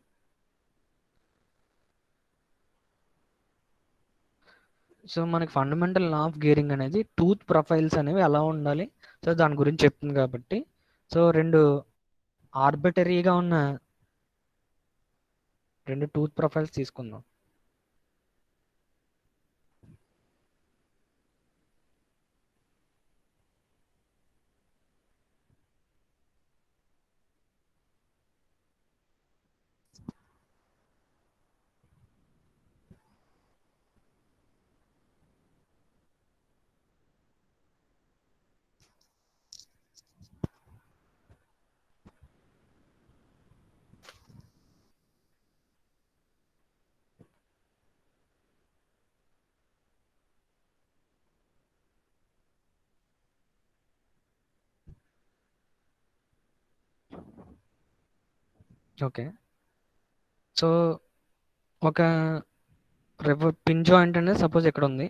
So మనకి ఫండమెంటల్ లా ఆఫ్ గేరింగ్ అనేది టూత్ ప్రొఫైల్స్ అనేవి ఎలా ఉండాలి, సో దాని గురించి చెప్తుంది కాబట్టి, సో రెండు ఆర్బిటరీగా ఉన్న రెండు టూత్ ప్రొఫైల్స్ తీసుకుందాం. ఓకే. సో ఒక పిన్ జాయింట్ అనేది సపోజ్ ఇక్కడ ఉంది,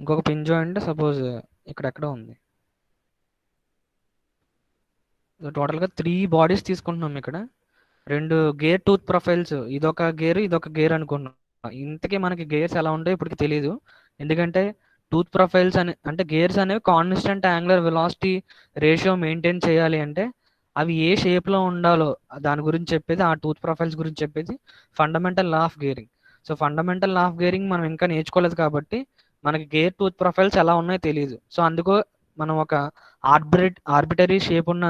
ఇంకొక పిన్ జాయింట్ సపోజ్ ఇక్కడ ఉంది. టోటల్గా 3 బాడీస్ తీసుకుంటున్నాం ఇక్కడ. రెండు గేర్ టూత్ ప్రొఫైల్స్, ఇదొక గేర్ అనుకున్నాం. ఇంతకీ మనకి గేర్స్ ఎలా ఉంటాయో ఇప్పటికి తెలియదు, ఎందుకంటే టూత్ ప్రొఫైల్స్ అంటే గేర్స్ అనేవి constant angular velocity ratio maintain చేయాలి అంటే అవి ఏ షేప్లో ఉండాలో దాని గురించి చెప్పేది, ఆ టూత్ ప్రొఫైల్స్ గురించి చెప్పేది fundamental law of gearing. So fundamental law of gearing మనం ఇంకా నేర్చుకోలేదు కాబట్టి మనకి గేర్ టూత్ ప్రొఫైల్స్ ఎలా ఉన్నాయో తెలియదు. సో అందుకో మనం ఒక ఆర్బిటరీ షేప్ ఉన్న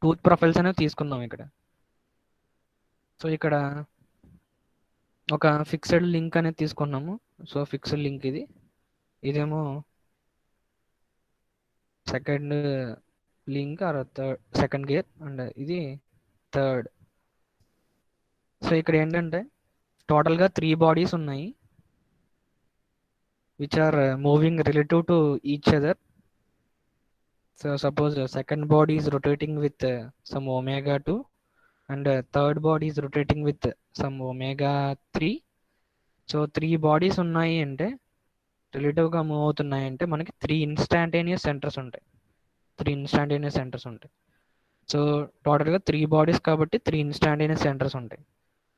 టూత్ ప్రొఫైల్స్ అనేవి తీసుకుందాం ఇక్కడ. సో ఇక్కడ ఒక ఫిక్స్డ్ లింక్ అనేది తీసుకున్నాము. సో ఫిక్స్డ్ లింక్ ఇదేమో second link or second gear and ఇది థర్డ్. సో ఇక్కడ ఏంటంటే టోటల్గా 3 బాడీస్ ఉన్నాయి which are moving relative to each other. So suppose second body is rotating with some omega 2 and third body is rotating with some omega 3. So 3 bodies ఉన్నాయి అంటే రిలేటివ్గా move అవుతున్నాయి అంటే మనకి 3 ఇన్స్టాంటేనియస్ సెంటర్స్ ఉంటాయి. 3 ఇన్స్టాంటేనియస్ సెంటర్స్ ఉంటాయి. So టోటల్గా 3 bodies కాబట్టి 3 instantaneous centres ఉంటాయి.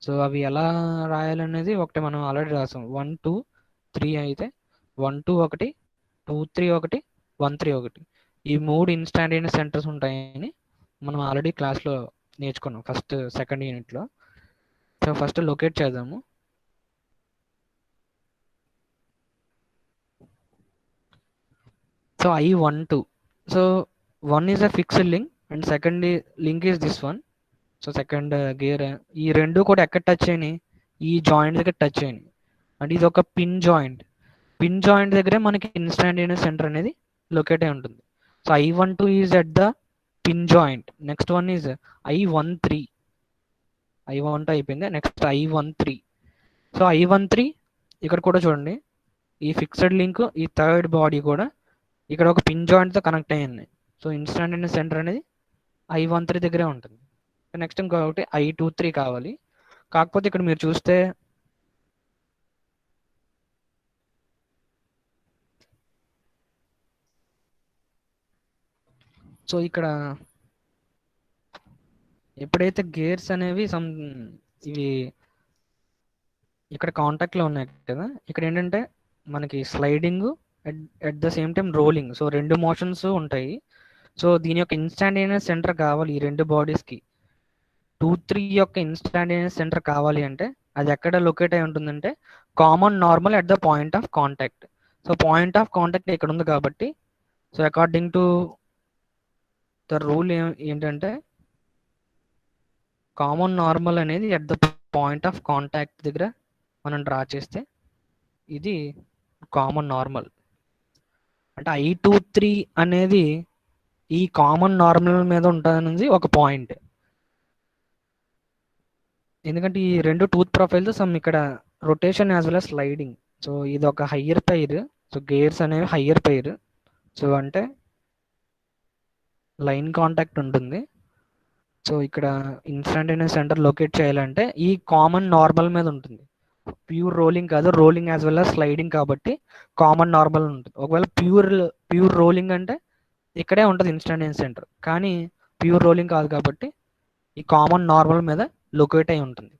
సో అవి ఎలా రాయాలనేది ఒకటి మనం ఆల్రెడీ రాసాం. 1 2 3 అయితే 1 2 ఒకటి, 2 3 ఒకటి, 1 3 ఒకటి, ఈ 3 ఇన్స్టాంటేనియస్ సెంటర్స్ ఉంటాయని మనం ఆల్రెడీ క్లాస్లో నేర్చుకున్నాం ఫస్ట్ సెకండ్ యూనిట్లో. సో ఫస్ట్ లొకేట్ చేద్దాము. So I12. So 1 is a fixed link and second link is this one. So second gear ఈ రెండు కూడా ఎక్కడ టచ్ అయినాయి, ఈ జాయింట్ దగ్గర టచ్ అయినాయి. అంటే ఇది ఒక పిన్ జాయింట్. పిన్ జాయింట్ దగ్గరే మనకి ఇన్స్టాంటేనియస్ సెంటర్ అనేది లొకేట్ అయి ఉంటుంది. So I12 is at the pin joint. Next one is I13. I12 అయిపోయింది, నెక్స్ట్ I13. సో I13 ఇక్కడ కూడా చూడండి, ఈ ఫిక్స్డ్ లింక్ ఈ థర్డ్ బాడీ కూడా ఇక్కడ ఒక పిన్ జాయింట్తో కనెక్ట్ అయ్యింది. సో ఇన్స్టాంటేనియస్ సెంటర్ అనేది I13 దగ్గరే ఉంటుంది. నెక్స్ట్ ఇంకొకటి I23 కావాలి. కాకపోతే ఇక్కడ మీరు చూస్తే సో ఇక్కడ ఎప్పుడైతే గేర్స్ అనేవి ఇవి ఇక్కడ కాంటాక్ట్లో ఉన్నాయి కదా, ఇక్కడ ఏంటంటే మనకి sliding at the same time rolling, so రెండు మోషన్స్ ఉంటాయి. సో దీని యొక్క ఇన్స్టాంటేనియస్ సెంటర్ కావాలి ఈ రెండు బాడీస్కి. 2-3 యొక్క ఇన్స్టాంటేనియస్ సెంటర్ కావాలి అంటే అది ఎక్కడ లొకేట్ అయి ఉంటుందంటే common normal at the point of contact. So point of contact ఇక్కడ ఉంది కాబట్టి, so according to the rule ఏంటంటే కామన్ నార్మల్ అనేది at the point of contact దగ్గర మనం డ్రా చేస్తే ఇది కామన్ నార్మల్. అంటే I23 అనేది ఈ కామన్ నార్మల్ మీద ఉంటుంది ఒక పాయింట్. ఎందుకంటే ఈ రెండు టూత్ ప్రొఫైల్స్ సమ్ ఇక్కడ rotation as well as sliding. So ఇది ఒక హయ్యర్ పైర్. సో గేర్స్ అనేవి హయ్యర్ పైర్. సో అంటే లైన్ కాంటాక్ట్ ఉంటుంది. సో ఇక్కడ ఇన్స్టాంటేనియస్ సెంటర్ లొకేట్ చేయాలంటే ఈ కామన్ నార్మల్ మీద ఉంటుంది. ప్యూర్ రోలింగ్ కాదు, rolling as well as sliding కాబట్టి కామన్ నార్మల్ ఉంటుంది. ఒకవేళ ప్యూర్ రోలింగ్ అంటే ఇక్కడే ఉంటుంది ఇన్స్టాంటేనియస్ సెంటర్, కానీ ప్యూర్ రోలింగ్ కాదు కాబట్టి ఈ కామన్ నార్మల్ మీద లొకేట్ అయి ఉంటుంది.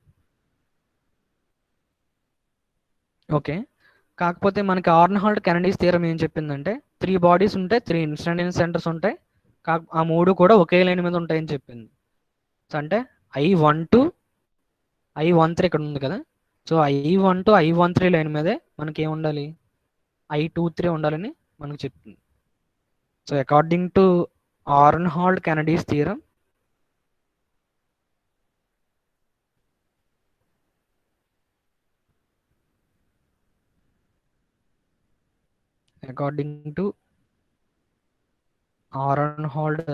ఓకే, కాకపోతే మనకి ఆర్న్హాల్డ్ కెనడీస్ థియరం ఏం చెప్పిందంటే 3 బాడీస్ ఉంటాయి, 3 ఇన్స్టాంటేనియస్ సెంటర్స్ ఉంటాయి, ఆ మూడు కూడా ఒకే లైన్ మీద ఉంటాయని చెప్పింది. సో అంటే I12 I13 ఇక్కడ ఉంది కదా, సో I12 I13 లైన్ మీదే మనకి ఏం ఉండాలి, I23 ఉండాలని మనకు చెప్తుంది. So according to Aronhold Kennedy's theorem, according to Aronhold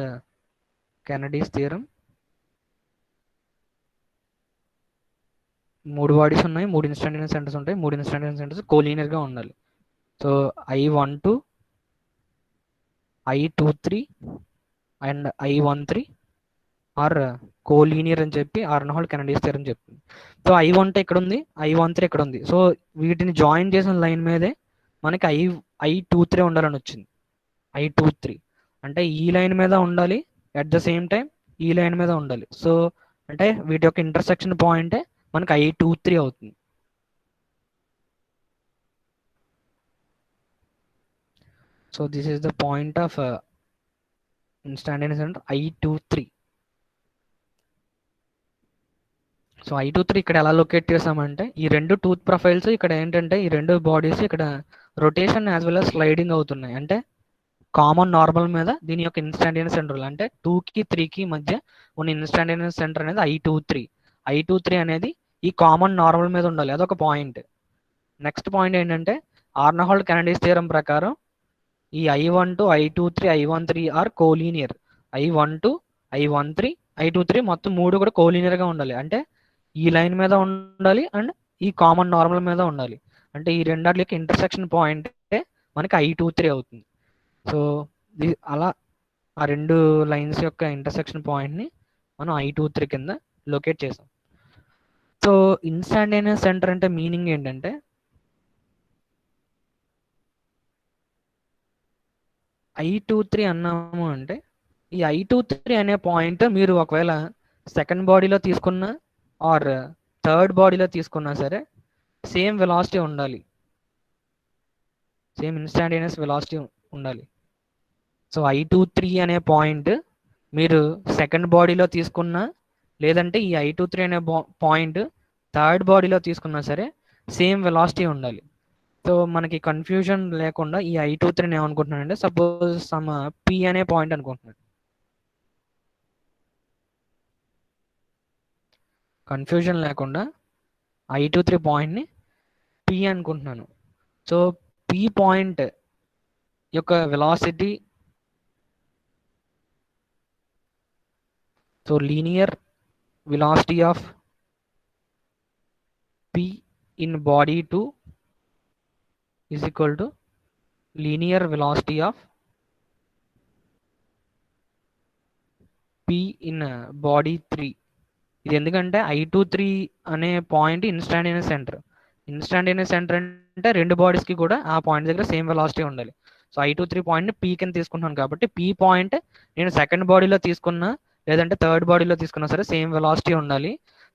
Kennedy's theorem 3 bodies ఉన్నాయి, 3 ఇన్స్టాంటేనియస్ సెంటర్స్ ఉంటాయి, 3 ఇన్స్టాంటేనియస్ సెంటర్స్ కోలీనియర్గా ఉండాలి. So I12 I23 and I13 are collinear అని చెప్పి ఆర్న్హాల్డ్ కెనడీస్ థియరం చెప్తుంది. సో I12 ఇక్కడ ఉంది, I13 ఇక్కడ ఉంది. సో వీటిని జాయిన్ చేసిన లైన్ మీదే మనకి I23 ఉండాలని వచ్చింది. I23 అంటే ఈ లైన్ మీద ఉండాలి, అట్ ద సేమ్ టైం ఈ లైన్ మీద ఉండాలి. సో అంటే వీటి యొక్క ఇంటర్సెక్షన్ పాయింటే మనకి I23 అవుతుంది. So this is the point of instantaneous centre I23. So I23 ఇక్కడ ఎలా లొకేట్ చేసామంటే ఈ రెండు టూత్ ప్రొఫైల్స్ ఇక్కడ ఏంటంటే ఈ రెండు బాడీస్ ఇక్కడ rotation as well as sliding అవుతున్నాయి. అంటే కామన్ నార్మల్ మీద దీని యొక్క ఇన్స్టాంటేనియస్ సెంటర్ అంటే 2కి 3కి మధ్య ఉన్న ఇన్స్టాంటేనియస్ సెంటర్ అనేది I23 అనేది ఈ కామన్ నార్మల్ మీద ఉండాలి, అదొక పాయింట్. నెక్స్ట్ పాయింట్ ఏంటంటే ఆర్న్హాల్డ్ కెనడీస్ థియరం ప్రకారం ఈ I12 I23 I13 are collinear. I12 I13 I23 మొత్తం మూడు కూడా కోలీనియర్గా ఉండాలి. అంటే ఈ లైన్ మీద ఉండాలి అండ్ ఈ కామన్ నార్మల్ మీద ఉండాలి. అంటే ఈ రెండాట్లకి ఇంటర్సెక్షన్ పాయింట్ మనకి I23 అవుతుంది. సో అలా ఆ రెండు లైన్స్ యొక్క ఇంటర్సెక్షన్ పాయింట్ని మనం I23 కింద లొకేట్ చేసాం. సో ఇన్స్టాంటేనియస్ సెంటర్ అంటే మీనింగ్ ఏంటంటే I23 అన్నాము అంటే ఈ I23 అనే పాయింట్ మీరు ఒకవేళ సెకండ్ బాడీలో తీసుకున్నా ఆర్ థర్డ్ బాడీలో తీసుకున్నా సరే సేమ్ వెలాసిటీ ఉండాలి, సేమ్ ఇన్స్టాంటేనియస్ వెలాసిటీ ఉండాలి. సో I23 అనే పాయింట్ మీరు సెకండ్ బాడీలో తీసుకున్నా లేదంటే ఈ I23 అనే పాయింట్ థర్డ్ బాడీలో తీసుకున్నా సరే సేమ్ వెలాసిటీ ఉండాలి. సో మనకి కన్ఫ్యూజన్ లేకుండా ఈ I23 ఏమనుకుంటున్నానంటే సపోజ్ సమ్ P అనే పాయింట్ అనుకుంటున్నాను. కన్ఫ్యూజన్ లేకుండా I23 పాయింట్ని P అనుకుంటున్నాను. సో P పాయింట్ యొక్క velocity, so linear velocity of P in body 2 is equal to linear velocity of P in body 3. ఇది ఎందుకంటే I23 అనే point instantaneous centre. Instantaneous centre అంటే రెండు బాడీస్కి కూడా ఆ పాయింట్ దగ్గర సేమ్ వెలాసిటీ ఉండాలి. సో I23 పాయింట్ని P కింద తీసుకుంటున్నాను కాబట్టి P పాయింట్ నేను సెకండ్ బాడీలో తీసుకున్నా లేదంటే థర్డ్ బాడీలో తీసుకున్నా సరే సేమ్ వెలాసిటీ ఉండాలి.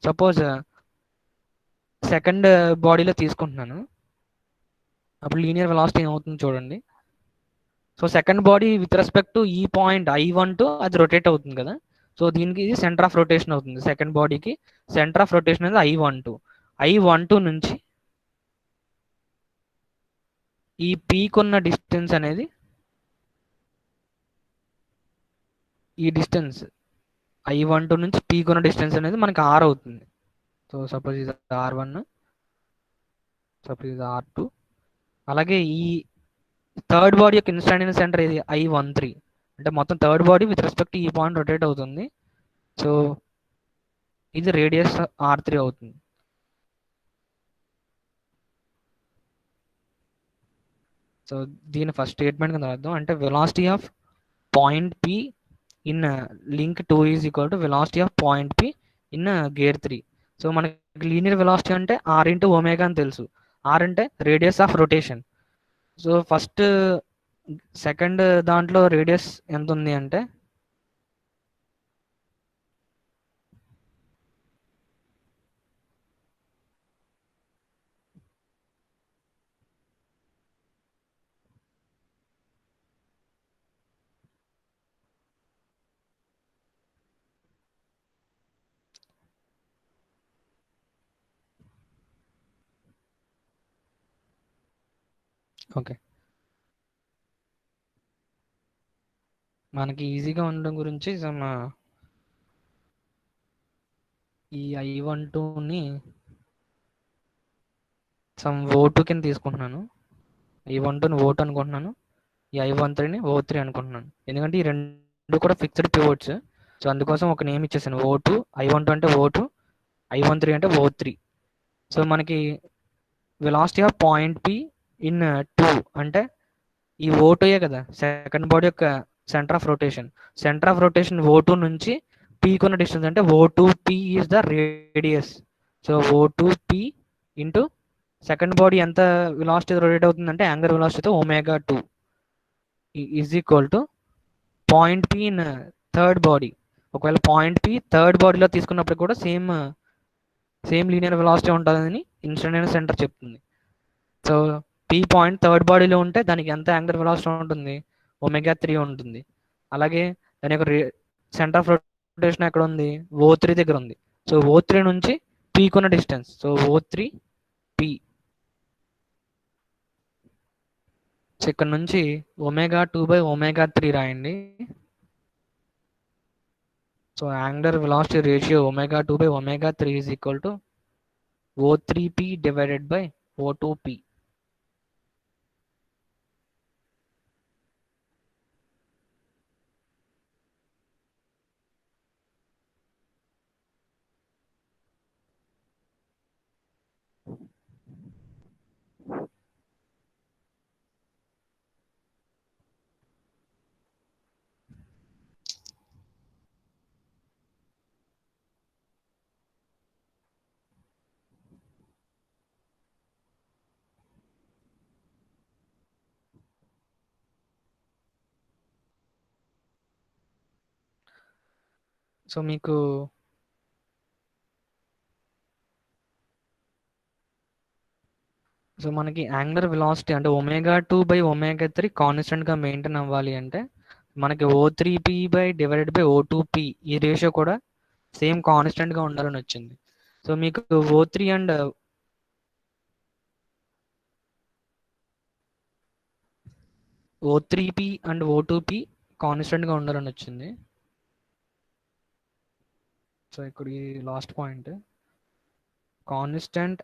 సపోజ్ సెకండ్ బాడీలో తీసుకుంటున్నాను, అప్పుడు లీనియర్ వెలాసిటీ ఏమవుతుంది చూడండి. So second body with respect to ఈ పాయింట్ I12 అది రొటేట్ అవుతుంది కదా. సో దీనికి ఇది సెంటర్ ఆఫ్ రొటేషన్ అవుతుంది. సెకండ్ బాడీకి సెంటర్ ఆఫ్ రొటేషన్ అనేది I12 నుంచి ఈ పీకున్న డిస్టెన్స్ అనేది, ఈ డిస్టెన్స్ I12 నుంచి పీకున్న డిస్టెన్స్ అనేది మనకి R అవుతుంది. సో సపోజ్ ఇది R1, సపోజ్ ఇది R2. అలాగే ఈ థర్డ్ బాడీ యొక్క ఇన్స్టాంటేనియస్ సెంటర్ ఇది I13 అంటే మొత్తం థర్డ్ బాడీ విత్ రెస్పెక్ట్ ఈ పాయింట్ రొటేట్ అవుతుంది. సో ఇది రేడియస్ R3 అవుతుంది. సో దీని ఫస్ట్ స్టేట్మెంట్ కింద అర్థం అంటే velocity of point P in link 2 is equal to velocity of point P in gear 3. So మనకి లీనియర్ వెలాసిటీ అంటే R ఇంటూ ఒమేగా అని తెలుసు. R అంటే radius of rotation. So first second దాంట్లో రేడియస్ ఎంత ఉంది అంటే ఓకే, మనకి ఈజీగా ఉండడం గురించి ఈ I12ని సమ్ O2 కింద తీసుకుంటున్నాను. I12ని O2 అనుకుంటున్నాను, ఈ I13ని O3 అనుకుంటున్నాను. ఎందుకంటే ఈ రెండు కూడా ఫిక్స్డ్ పివోట్స్. సో అందుకోసం ఒక నేమ్ ఇచ్చేసాను O2. I12 అంటే O2, I13 అంటే O3. సో మనకి velocity of point P in 2 అంటే ఈ O2 కదా సెకండ్ బాడీ యొక్క centre of rotation. Centre of rotation O2 నుంచి P కొన్న డిస్టెన్స్ అంటే O2P is the radius. So O2P into second body ఎంత వెలాసిటీ రొటేట్ అవుతుందంటే యాంగులర్ వెలాసిటీతో ω2 is equal to point P in third body. ఒకవేళ point P third బాడీలో తీసుకున్నప్పుడు కూడా సేమ్ లీనియర్ వెలాసిటీ ఉంటుందని ఇన్స్టంటేనియస్ సెంటర్ చెప్తుంది. సో P పాయింట్ థర్డ్ బాడీలో ఉంటే దానికి ఎంత యాంగులర్ వెలాసిటీ ఉంటుంది, ω3 ఉంటుంది. అలాగే దాని యొక్క సెంటర్ ఆఫ్ రొటేషన్ ఎక్కడ ఉంది, O3 దగ్గర ఉంది. సో O3 నుంచి P కొన్న డిస్టెన్స్, సో O3P. సో ఇక్కడ నుంచి ω2/ω3 రాయండి. So angular velocity ratio ω2/ω3 is equal to O3P divided by O2P. So మీకు సో మనకి యాంగులర్ వెలాసిటీ అంటే ω2/ω3 కాన్స్టెంట్గా మెయింటైన్ అవ్వాలి అంటే మనకి O3P డివైడెడ్ బై O2P ఈ రేషియో కూడా సేమ్ కాన్స్టెంట్గా ఉండాలని వచ్చింది. సో మీకు O3 and O3P and O2P కాన్స్టెంట్గా ఉండాలని వచ్చింది. సో ఇక్కడ ఈ last point constant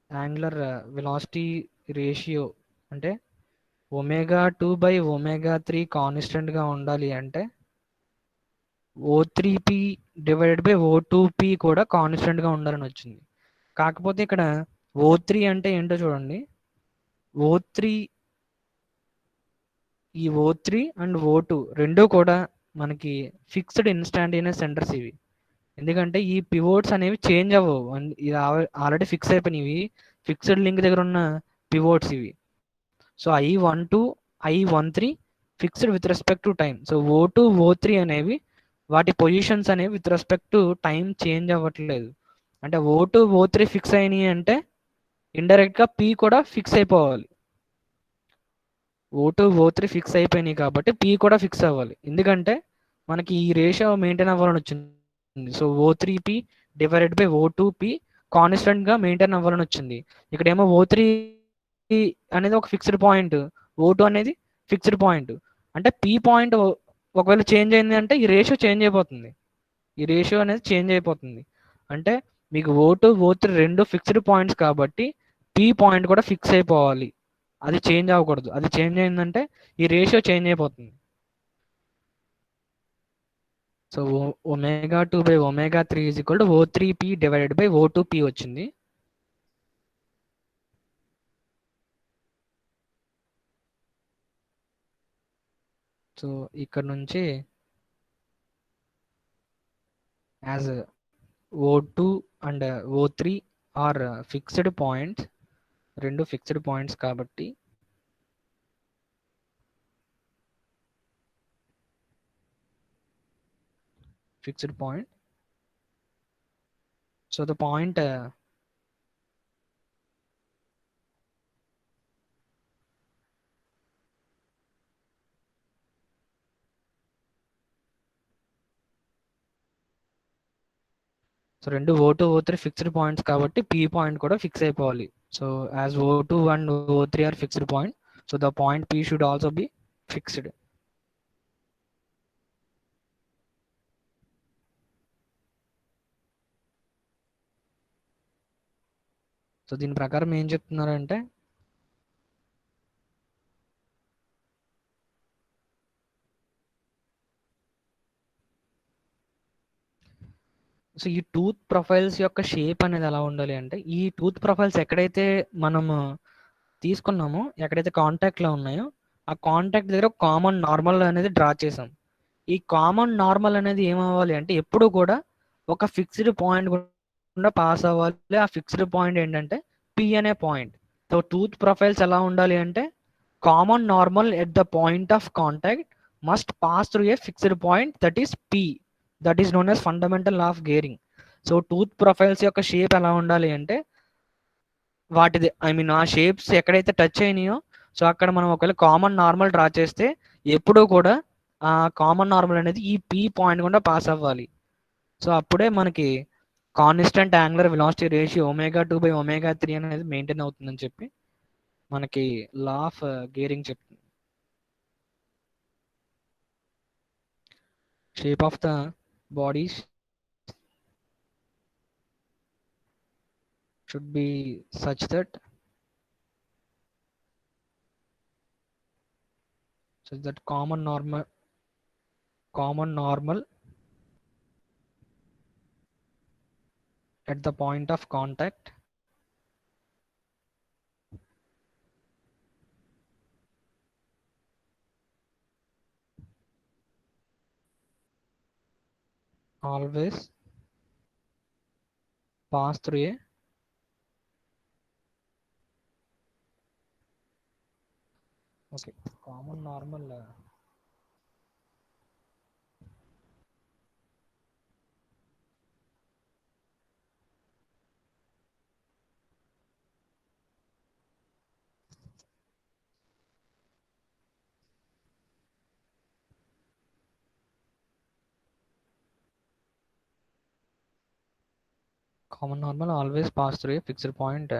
angular velocity ratio అంటే ω2/ω3 కాన్స్టెంట్గా ఉండాలి అంటే O3P డివైడెడ్ బై O2P కూడా కాన్స్టెంట్గా ఉండాలని వచ్చింది. కాకపోతే ఇక్కడ O3 అంటే ఏంటో చూడండి. O3 ఈ O3 అండ్ O2 రెండు కూడా మనకి ఫిక్స్డ్ ఇన్స్టాంటేనియస్ సెంటర్స్ ఇవి. ఎందుకంటే ఈ పివోట్స్ అనేవి చేంజ్ అవ్వవు. ఇది ఆల్రెడీ ఫిక్స్ అయిపోయినవి. ఫిక్స్డ్ లింక్ దగ్గర ఉన్న పివోట్స్ ఇవి. So I12 I13 fixed with respect to time. So O2 O3 అనేవి వాటి పొజిషన్స్ అనేవి with respect to time change అవ్వట్లేదు. అంటే O2 O3 ఫిక్స్ అయినాయి అంటే ఇండైరెక్ట్గా P కూడా ఫిక్స్ అయిపోవాలి. O2 O3 ఫిక్స్ అయిపోయినాయి కాబట్టి P కూడా ఫిక్స్ అవ్వాలి. ఎందుకంటే మనకి ఈ రేషియో మెయింటైన్ అవ్వాలని వచ్చింది. So O3P divided by O2P కాన్స్టెంట్గా మెయింటైన్ అవ్వాలని వచ్చింది. ఇక్కడేమో O3 అనేది ఒక ఫిక్స్డ్ పాయింట్, O2 అనేది ఫిక్స్డ్ పాయింట్. అంటే P పాయింట్ ఒకవేళ చేంజ్ అయింది అంటే ఈ రేషియో చేంజ్ అయిపోతుంది. ఈ రేషియో అనేది చేంజ్ అయిపోతుంది. అంటే మీకు O2 O3 రెండు ఫిక్స్డ్ పాయింట్స్ కాబట్టి P పాయింట్ కూడా ఫిక్స్ అయిపోవాలి. అది చేంజ్ అవ్వకూడదు. అది చేంజ్ అయిందంటే ఈ రేషియో చేంజ్ అయిపోతుంది. So ω2/ω3 O3P divided by O2P వచ్చింది. సో ఇక్కడ నుంచి as O2 and O3 are fixed points, రెండు ఫిక్స్డ్ పాయింట్స్ కాబట్టి fixed point. So the point so రెండు O2 O3 ఫిక్స్డ్ పాయింట్స్ కాబట్టి P పాయింట్ కూడా ఫిక్స్ అయిపోవాలి. So as O2 and O3 are fixed point, so the point P should also be fixed. So దీని ప్రకారం ఏం చెప్తున్నారంటే so ఈ tooth profiles యొక్క షేప్ అనేది ఎలా ఉండాలి అంటే ఈ టూత్ ప్రొఫైల్స్ ఎక్కడైతే మనము తీసుకున్నామో, ఎక్కడైతే కాంటాక్ట్లో ఉన్నాయో ఆ కాంటాక్ట్ దగ్గర కామన్ నార్మల్ అనేది డ్రా చేసాం. ఈ కామన్ నార్మల్ అనేది ఏమవ్వాలి అంటే ఎప్పుడు కూడా ఒక ఫిక్స్డ్ పాయింట్ గుండా పాస్ అవ్వాలి. ఆ ఫిక్స్డ్ పాయింట్ ఏంటంటే P అనే పాయింట్. సో టూత్ ప్రొఫైల్స్ ఎలా ఉండాలి అంటే common normal at the point of contact must pass through a fixed point that is P, that is known as fundamental of gearing. So tooth profiles యొక్క shape ఎలా ఉండాలి అంటే వాటిది ఆ shapes ఎక్కడైతే touch అయినాయో so అక్కడ మనం ఒకవేళ కామన్ నార్మల్ డ్రా చేస్తే ఎప్పుడూ కూడా ఆ కామన్ నార్మల్ అనేది ఈ P పాయింట్ గుండా పాస్ అవ్వాలి. సో అప్పుడే మనకి కాన్స్టెంట్ యాంగులర్ వెలాసిటీ రేషియో ω2/ω3 అనేది మెయింటైన్ అవుతుందని చెప్పి మనకి లా ఆఫ్ గేరింగ్ చెప్తుంది. Shape of the bodies should be such that common normal at the point of contact always pass through a common normal Common normal always pass through a fixed point.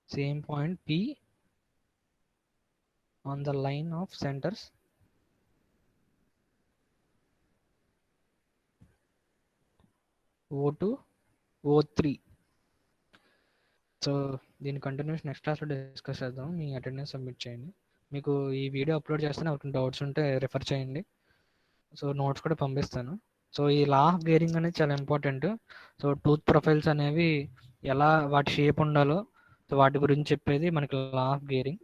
Same point P on the line of centers O2, O3. So దీని continuation next క్లాస్లో discuss చేద్దాం. మీ attendance submit చేయండి. మీకు ఈ video upload చేస్తే ఎవరికి doubts ఉంటే refer చేయండి. సో నోట్స్ కూడా పంపిస్తాను. సో ఈ లా ఆఫ్ గేరింగ్ అనేది చాలా ఇంపార్టెంట్. సో టూత్ ప్రొఫైల్స్ అనేవి ఎలా వాటి షేప్ ఉండాలో సో వాటి గురించి చెప్పేది మనకి లా ఆఫ్ గేరింగ్.